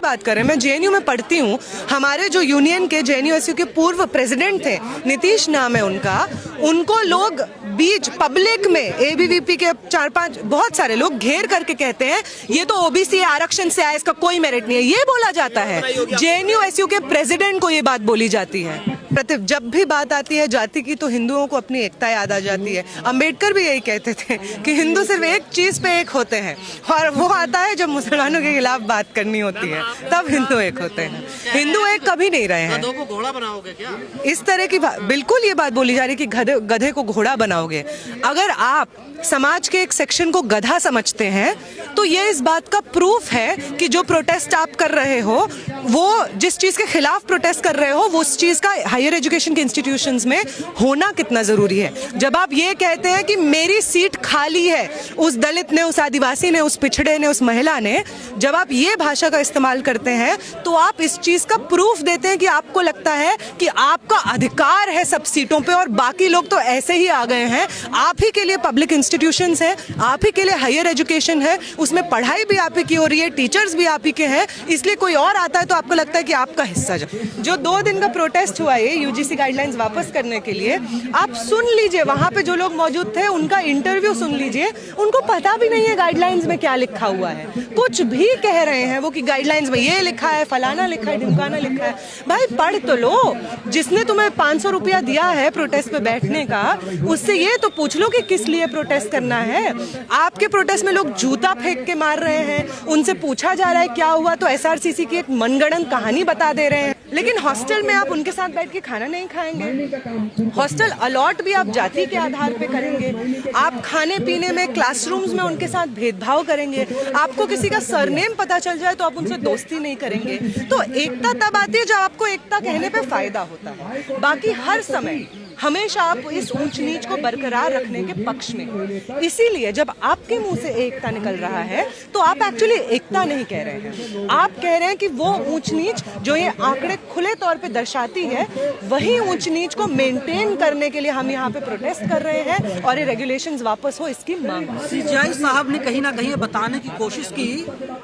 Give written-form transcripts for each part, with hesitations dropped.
बात कर रहे हैं। मैं जेएनयू में पढ़ती हूँ, हमारे जो यूनियन के जेएनयूएसयू के पूर्व प्रेसिडेंट थे, नीतीश नाम है उनका, उनको लोग बीच पब्लिक में एबीवीपी के 4-5 बहुत सारे लोग घेर करके कहते हैं ये तो ओबीसी आरक्षण से आया, इसका कोई मेरिट नहीं है, ये बोला जाता है। जेएनयूएसयू के प्रेसिडेंट को ये बात बोली जाती है। जब भी बात आती है जाति की तो हिंदुओं को अपनी एकता याद आ जाती है। अंबेडकर भी यही कहते थे कि हिंदू सिर्फ एक चीज पे एक होते हैं, और वो आता है जब मुसलमानों के खिलाफ बात करनी होती है, तब हिंदू एक होते हैं। हिंदू एक कभी नहीं रहे हैं। गधों को घोड़ा बनाओगे क्या? इस तरह की बिल्कुल ये बात बोली जा रही है कि गधे को घोड़ा बनाओगे। अगर आप समाज के एक सेक्शन को गधा समझते हैं तो ये इस बात का प्रूफ है कि जो प्रोटेस्ट आप कर रहे हो, वो जिस चीज के खिलाफ प्रोटेस्ट कर रहे हो, वो उस चीज का हायर एजुकेशन के इंस्टीट्यूशंस में होना कितना जरूरी है। जब आप ये कहते हैं कि मेरी सीट खाली है, उस दलित ने, उस आदिवासी ने, उस पिछड़े ने, उस महिला ने, जब आप ये भाषा का इस्तेमाल करते हैं तो आप इस चीज का प्रूफ देते हैं कि आपको लगता है कि आपका अधिकार है सब सीटों पे और बाकी लोग तो ऐसे ही आ गए हैं। आप ही के लिए पब्लिक इंस्टीट्यूशंस है, आप ही के लिए हायर एजुकेशन है, उसमें पढ़ाई भी आप ही की हो रही है, टीचर्स भी आप ही के हैं, इसलिए कोई और आता है तो आपको लगता है कि आपका हिस्सा जो 2 दिन का प्रोटेस्ट हुआ है यूजीसी गाइडलाइंस वापस करने के लिए, आप सुन लीजिए, वहां पे जो लोग मौजूद थे उनका इंटरव्यू सुन लीजिए, उनको पता भी नहीं है गाइडलाइंस में क्या लिखा हुआ है। कुछ भी कह रहे हैं वो कि गाइडलाइंस में ये लिखा है, फलाना लिखा है, ढिमकाना लिखा है। भाई पढ़ तो लो। जिसने तुम्हें 500 रुपया दिया है प्रोटेस्ट पे बैठने का, उससे ये तो पूछ लो कि किस लिए प्रोटेस्ट करना है। आपके प्रोटेस्ट में लोग जूता फेंक के मार रहे हैं, उनसे पूछा जा रहा है क्या हुआ तो एसआरसीसी की एक मनगढ़ंत कहानी बता दे रहे हैं, लेकिन हॉस्टल में आप उनके साथ बैठ के खाना नहीं खाएंगे। हॉस्टल अलॉट भी आप जाति के आधार पे करेंगे। आप खाने पीने में, क्लासरूम्स में उनके साथ भेदभाव करेंगे। आपको किसी का सरनेम पता चल जाए तो आप उनसे दोस्ती नहीं करेंगे। तो एकता तब आती है जब आपको एकता कहने पे फायदा होता है। बाकी हर समय हमेशा आप इस ऊंच नीच को बरकरार रखने के पक्ष में। इसीलिए जब आपके मुंह से एकता निकल रहा है तो आप एक्चुअली एकता नहीं कह रहे हैं, आप कह रहे हैं कि वो ऊंच नीच जो ये आंकड़े खुले तौर पे दर्शाती है, वही ऊंच नीच को मेंटेन करने के लिए हम यहाँ पे प्रोटेस्ट कर रहे हैं और ये रेगुलेशंस वापस हो इसकी मांग। सीजेआई साहब ने कहीं ना कहीं बताने की कोशिश की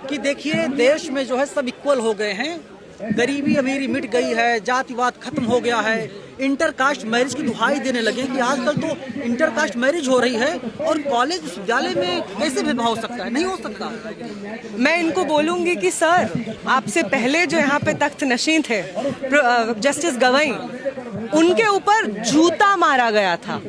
कि देखिए देश में जो है सब इक्वल हो गए हैं, गरीबी अमीरी मिट गई है, जातिवाद खत्म हो गया है, इंटरकास्ट मैरिज की दुहाई देने लगे कि आजकल तो इंटरकास्ट मैरिज हो रही है और कॉलेज विश्वविद्यालय में कैसे भेदभाव हो सकता है? नहीं हो सकता। मैं इनको बोलूंगी कि सर, आपसे पहले जो यहाँ पे तख्त नशीं थे जस्टिस गवई, उनके ऊपर जूता मारा गया था।